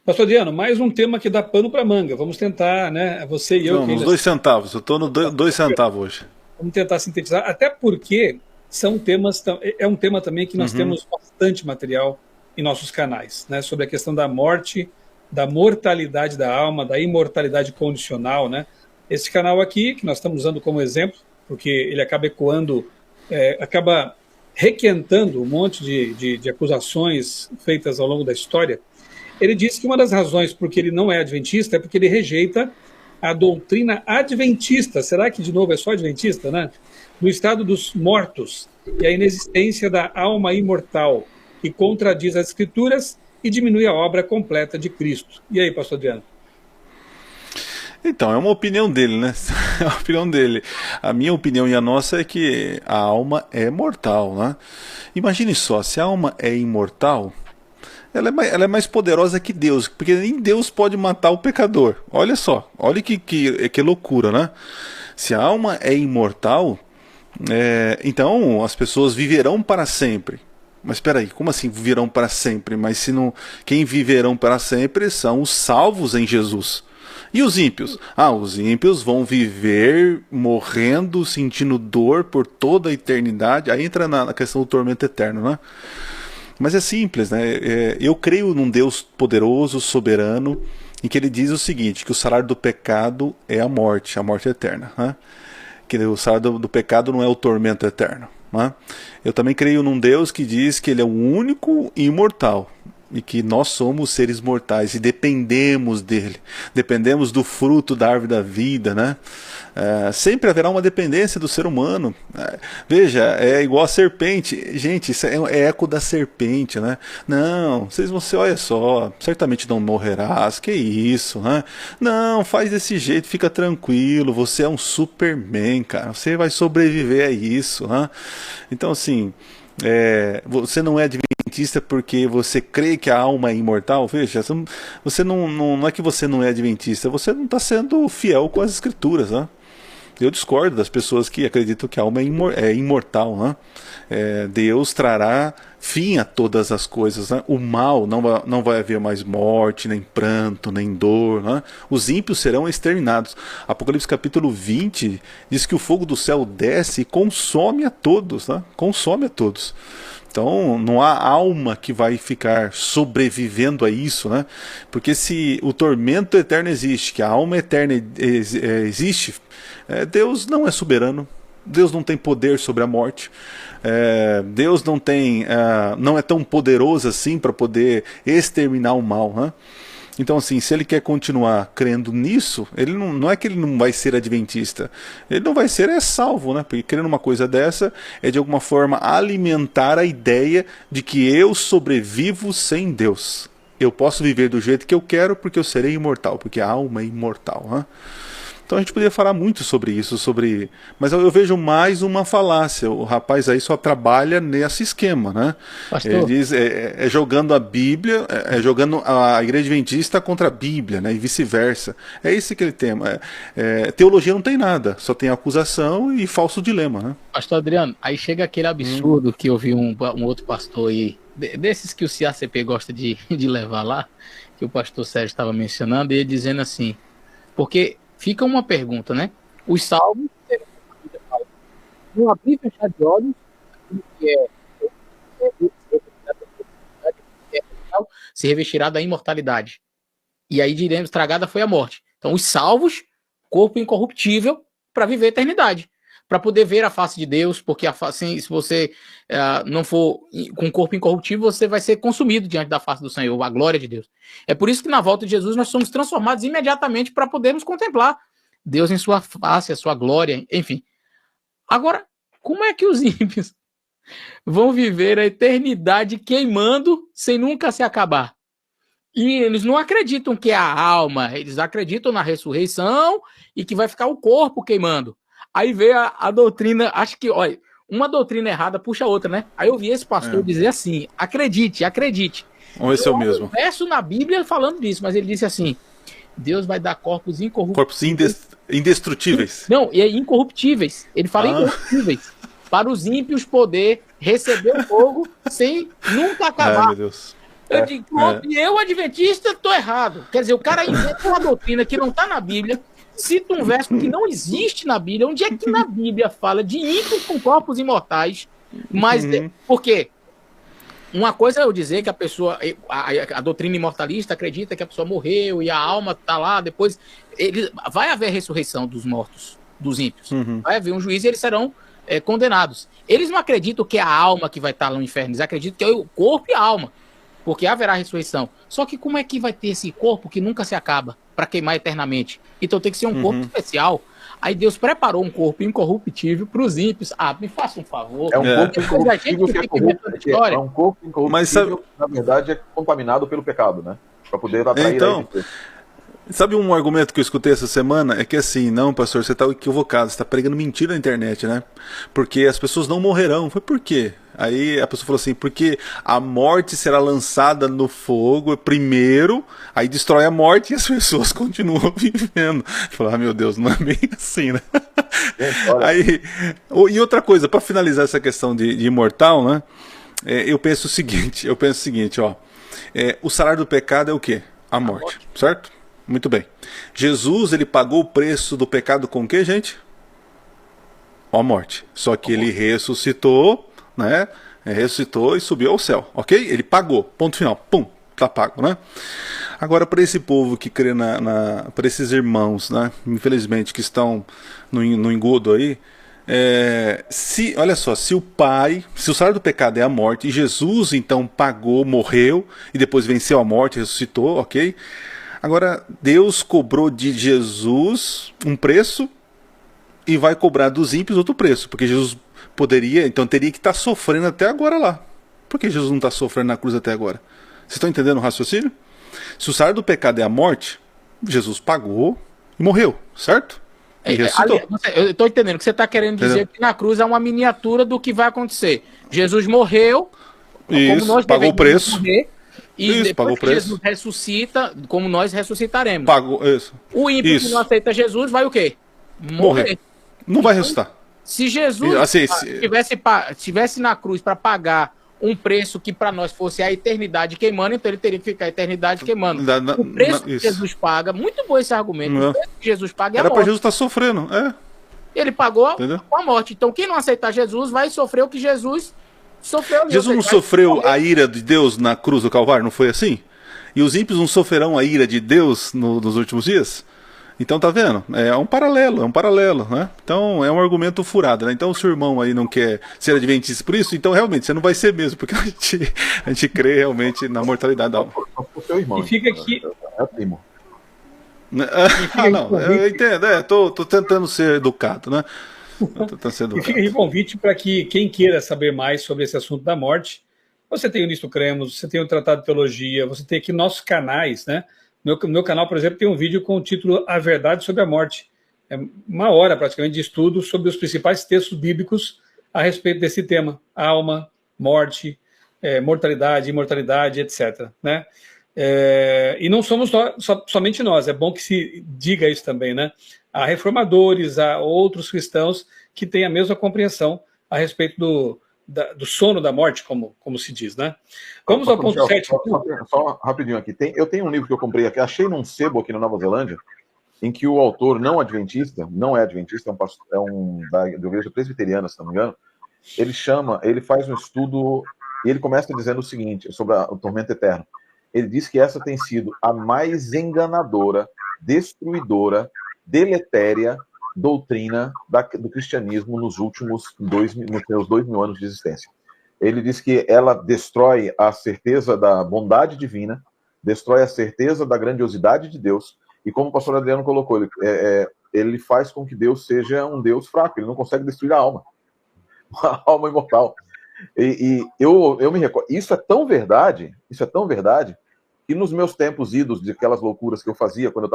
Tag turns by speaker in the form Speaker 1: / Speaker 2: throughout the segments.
Speaker 1: Pastor Adriano, mais um tema que dá pano para manga. Vamos tentar, né? Você e eu,
Speaker 2: Não,
Speaker 1: que
Speaker 2: nos
Speaker 1: ainda
Speaker 2: 2 centavos. Eu tô no 2 centavos hoje.
Speaker 1: vamos tentar sintetizar, até porque são temas, é um tema também que nós
Speaker 2: Uhum.
Speaker 1: temos bastante material em nossos canais, né? Sobre a questão da morte, da mortalidade da alma, da imortalidade condicional, né? Esse canal aqui, que nós estamos usando como exemplo, porque ele acaba ecoando, acaba requentando um monte de acusações feitas ao longo da história. Ele disse que uma das razões por que ele não é adventista é porque ele rejeita a doutrina adventista. Será que, de novo, é só adventista, né? Do estado dos mortos e a inexistência da alma imortal, que contradiz as escrituras e diminui a obra completa de Cristo. E aí, pastor Adriano?
Speaker 2: Então, é uma opinião dele, né? É uma opinião dele. A minha opinião e a nossa é que a alma é mortal, né? Imagine só, se a alma é imortal, ela é mais poderosa que Deus, porque nem Deus pode matar o pecador. Olha só, olha que loucura, né? Se a alma é imortal, então as pessoas viverão para sempre. Mas espera aí, como assim viverão para sempre? Mas se não, quem viverão para sempre são os salvos em Jesus. E os ímpios? Ah, os ímpios vão viver morrendo, sentindo dor por toda a eternidade. Aí entra na questão do tormento eterno, né? Mas é simples, né? Eu creio num Deus poderoso, soberano, em que ele diz o seguinte, que o salário do pecado é a morte eterna, né? Que o salário do pecado não é o tormento eterno, né? Eu também creio num Deus que diz que ele é o único imortal e que nós somos seres mortais e dependemos dele, dependemos do fruto da árvore da vida, né? Sempre haverá uma dependência do ser humano. Veja, é igual a serpente. Gente, isso é eco da serpente, né? Não, você olha só, certamente não morrerás, que isso, né? Não, faz desse jeito, fica tranquilo, você é um Superman, cara, você vai sobreviver a isso, né? Então, assim, você não é adventista porque você crê que a alma é imortal? Veja, não é que você não é adventista, você não está sendo fiel com as escrituras, né? Eu discordo das pessoas que acreditam que a alma é imortal, né? Deus trará fim a todas as coisas, né? O mal não vai haver mais morte, nem pranto, nem dor, né? Os ímpios serão exterminados. Apocalipse capítulo 20 diz que o fogo do céu desce e consome a todos, né? Consome a todos. Então não há alma que vai ficar sobrevivendo a isso, né? Porque se o tormento eterno existe, que a alma eterna existe, Deus não é soberano. Deus não tem poder sobre a morte. Deus não é tão poderoso assim para poder exterminar o mal, né? Então, assim, se ele quer continuar crendo nisso, ele não é que ele não vai ser adventista. Ele não vai ser, salvo, né? Porque crendo numa coisa dessa é de alguma forma alimentar a ideia de que eu sobrevivo sem Deus. Eu posso viver do jeito que eu quero porque eu serei imortal, porque a alma é imortal, né? Então a gente poderia falar muito sobre isso, mas eu vejo mais uma falácia. O rapaz aí só trabalha nesse esquema, né? Ele
Speaker 3: Pastor,
Speaker 2: diz jogando a Bíblia, jogando a Igreja Adventista contra a Bíblia, né? E vice-versa. É esse que ele tem. Teologia não tem nada, só tem acusação e falso dilema, né?
Speaker 3: pastor Adriano, aí chega aquele absurdo que eu vi um outro pastor aí, desses que o CACP gosta de levar lá, que o pastor Sérgio estava mencionando, e ele dizendo assim, porque fica uma pergunta, né? Os salvos, não abrir e fechar de olhos, que se revestirá da imortalidade. E aí diremos, tragada foi a morte. Então, os salvos, corpo incorruptível, para viver a eternidade. Para poder ver a face de Deus, porque assim, se você não for com corpo incorruptível, você vai ser consumido diante da face do Senhor, a glória de Deus. É por isso que na volta de Jesus nós somos transformados imediatamente para podermos contemplar Deus em sua face, a sua glória, enfim. Agora, como é que os ímpios vão viver a eternidade queimando sem nunca se acabar? E eles não acreditam que é a alma, eles acreditam na ressurreição e que vai ficar o corpo queimando. Aí veio a doutrina, acho que, olha, uma doutrina errada puxa a outra, né? Aí eu vi esse pastor dizer assim, acredite, acredite.
Speaker 2: Vamos ver se é o mesmo.
Speaker 3: Verso na Bíblia falando disso, mas ele disse assim, Deus vai dar corpos incorruptíveis.
Speaker 2: Corpos indestrutíveis.
Speaker 3: Não, e incorruptíveis. Ele fala incorruptíveis. Para os ímpios poder receber o fogo sem nunca acabar.
Speaker 2: Ai, meu Deus.
Speaker 3: Eu digo, pronto, e eu, adventista, tô errado. Quer dizer, o cara inventa uma doutrina que não tá na Bíblia, cita um verso que não existe na Bíblia. Onde é que na Bíblia fala de ímpios com corpos imortais? Mas, por quê? Uma coisa é eu dizer que a pessoa, a doutrina imortalista acredita que a pessoa morreu e a alma tá lá, depois vai haver ressurreição dos mortos, dos ímpios. Vai haver um juízo e eles serão condenados. Eles não acreditam que é a alma que vai estar no inferno, eles acreditam que é o corpo e a alma, porque haverá ressurreição. Só que como é que vai ter esse corpo que nunca se acaba para queimar eternamente? Então tem que ser um corpo especial. Aí Deus preparou um corpo incorruptível para os ímpios. Me faça um favor.
Speaker 4: É um corpo incorruptível que é corrupto. É um corpo incorruptível
Speaker 2: mas sabe...
Speaker 4: que, na verdade, é contaminado pelo pecado, né? Para poder atrair
Speaker 2: então, sabe um argumento que eu escutei essa semana? É que assim, não, pastor, você está equivocado, você está pregando mentira na internet, né? Porque as pessoas não morrerão. Foi por quê? Aí a pessoa falou assim, porque a morte será lançada no fogo primeiro, aí destrói a morte e as pessoas continuam vivendo. Falei, meu Deus, não é bem assim, né? Aí, e outra coisa, para finalizar essa questão de imortal, né? Eu penso o seguinte, ó. O salário do pecado é o quê? A morte, certo? Muito bem. Jesus, ele pagou o preço do pecado com o quê, gente? A morte. Só que ele ressuscitou, né? Ressuscitou e subiu ao céu, ok? Ele pagou, ponto final, pum, tá pago, né? Agora, para esse povo que crê para esses irmãos, né? Infelizmente, que estão no engodo aí, olha só, se o salário do pecado é a morte, e Jesus então pagou, morreu, e depois venceu a morte, ressuscitou, ok? Agora, Deus cobrou de Jesus um preço e vai cobrar dos ímpios outro preço, porque Jesus então teria que estar sofrendo até agora lá. Por que Jesus não está sofrendo na cruz até agora? Vocês estão entendendo o raciocínio? Se o salário do pecado é a morte, Jesus pagou e morreu, certo? E ressuscitou.
Speaker 3: Eu estou entendendo que você está querendo dizer que na cruz é uma miniatura do que vai acontecer. Jesus morreu,
Speaker 2: como nós pagou o preço.
Speaker 3: Morrer, e depois que Jesus ressuscita, como nós ressuscitaremos.
Speaker 2: Pagou, isso.
Speaker 3: O ímpio que não aceita Jesus vai o quê? Morrer.
Speaker 2: Não vai ressuscitar.
Speaker 3: Se Jesus estivesse na cruz para pagar um preço que para nós fosse a eternidade queimando, então ele teria que ficar a eternidade queimando. O preço que Jesus paga, muito bom esse argumento, o preço que Jesus paga é a morte.
Speaker 2: Era para Jesus estar sofrendo,
Speaker 3: Ele pagou com a morte. Então quem não aceitar Jesus vai sofrer o que Jesus sofreu.
Speaker 2: Jesus não sofreu a ira de Deus na cruz do Calvário, não foi assim? E os ímpios não sofrerão a ira de Deus nos últimos dias? Então tá vendo? É um paralelo, né? Então é um argumento furado, né? Então se o irmão aí não quer ser adventista por isso, então realmente você não vai ser mesmo, porque a gente crê realmente na mortalidade da alma.
Speaker 4: O seu irmão.
Speaker 1: E fica aqui.
Speaker 4: É primo.
Speaker 2: Não, eu entendo, tô tentando ser educado, né?
Speaker 1: E fica aqui o convite para que quem queira saber mais sobre esse assunto da morte, você tem o Nisto Cremos, você tem o Tratado de Teologia, você tem aqui nossos canais, né? No meu canal, por exemplo, tem um vídeo com o título A Verdade sobre a Morte. É uma hora, praticamente, de estudo sobre os principais textos bíblicos a respeito desse tema. Alma, morte, mortalidade, imortalidade, etc. Né? E não somos somente nós, é bom que se diga isso também, né? Há reformadores, há outros cristãos que têm a mesma compreensão a respeito do sono da morte, como se diz, né? Vamos ao ponto 7.
Speaker 4: Só rapidinho aqui. Eu tenho um livro que eu comprei aqui, achei num sebo aqui na Nova Zelândia, em que o autor não é adventista, da igreja presbiteriana, se não me engano, ele faz um estudo e ele começa dizendo o seguinte sobre o tormento eterno. Ele diz que essa tem sido a mais enganadora, destruidora, deletéria doutrina do cristianismo nos últimos 2.000 anos de existência. Ele diz que ela destrói a certeza da bondade divina, destrói a certeza da grandiosidade de Deus, e como o pastor Adriano colocou, ele faz com que Deus seja um Deus fraco, ele não consegue destruir a alma imortal. E eu me recordo, isso é tão verdade, que nos meus tempos idos de aquelas loucuras que eu fazia, quando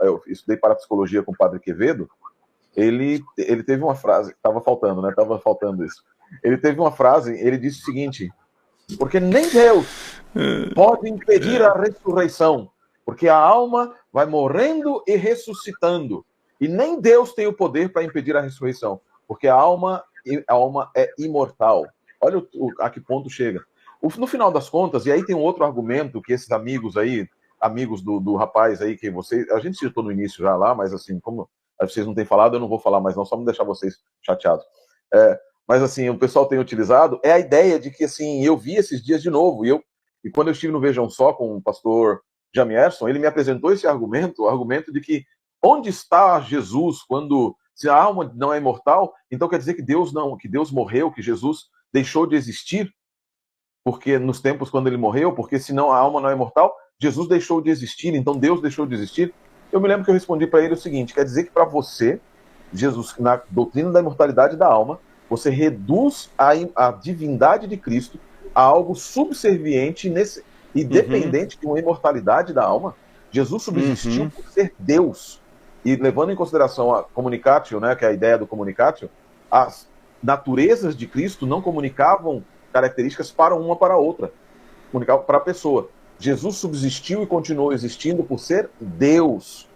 Speaker 4: eu estudei parapsicologia com o Padre Quevedo, ele teve uma frase, estava faltando isso. Ele teve uma frase, ele disse o seguinte: porque nem Deus pode impedir a ressurreição, porque a alma vai morrendo e ressuscitando, e nem Deus tem o poder para impedir a ressurreição, porque a alma é imortal. Olha a que ponto chega. No final das contas, e aí tem um outro argumento que esses amigos aí, amigos do rapaz aí, que a gente citou no início já lá, mas assim, como vocês não têm falado, eu não vou falar mais não, só não deixar vocês chateados. Mas assim, o pessoal tem utilizado, é a ideia de que assim, eu vi esses dias de novo, e quando eu estive no Vejam Só com o pastor Jamierson, ele me apresentou esse argumento, o argumento de que onde está Jesus quando, se a alma não é imortal, então quer dizer que Deus morreu, que Jesus deixou de existir, porque nos tempos quando ele morreu, porque senão a alma não é imortal, Jesus deixou de existir, então Deus deixou de existir. Eu me lembro que eu respondi para ele o seguinte, quer dizer que para você, Jesus, na doutrina da imortalidade da alma, você reduz a divindade de Cristo a algo subserviente e dependente de uma imortalidade da alma. Jesus subsistiu por ser Deus. E levando em consideração a communicatio, né, que é a ideia do communicatio, as naturezas de Cristo não comunicavam características para uma para a outra, comunicavam para a pessoa. Jesus subsistiu e continuou existindo por ser Deus.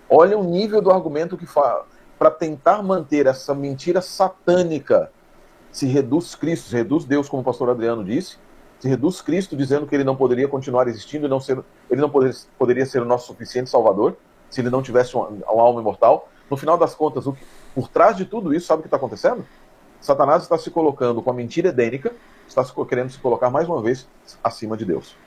Speaker 4: Olha o nível do argumento que fala. Para tentar manter essa mentira satânica, se reduz Cristo, se reduz Deus, como o pastor Adriano disse, se reduz Cristo dizendo que ele não poderia continuar existindo, ele não poderia ser o nosso suficiente Salvador, se ele não tivesse uma alma imortal. No final das contas, por trás de tudo isso, sabe o que está acontecendo? Satanás está se colocando com a mentira edênica, está querendo se colocar mais uma vez acima de Deus.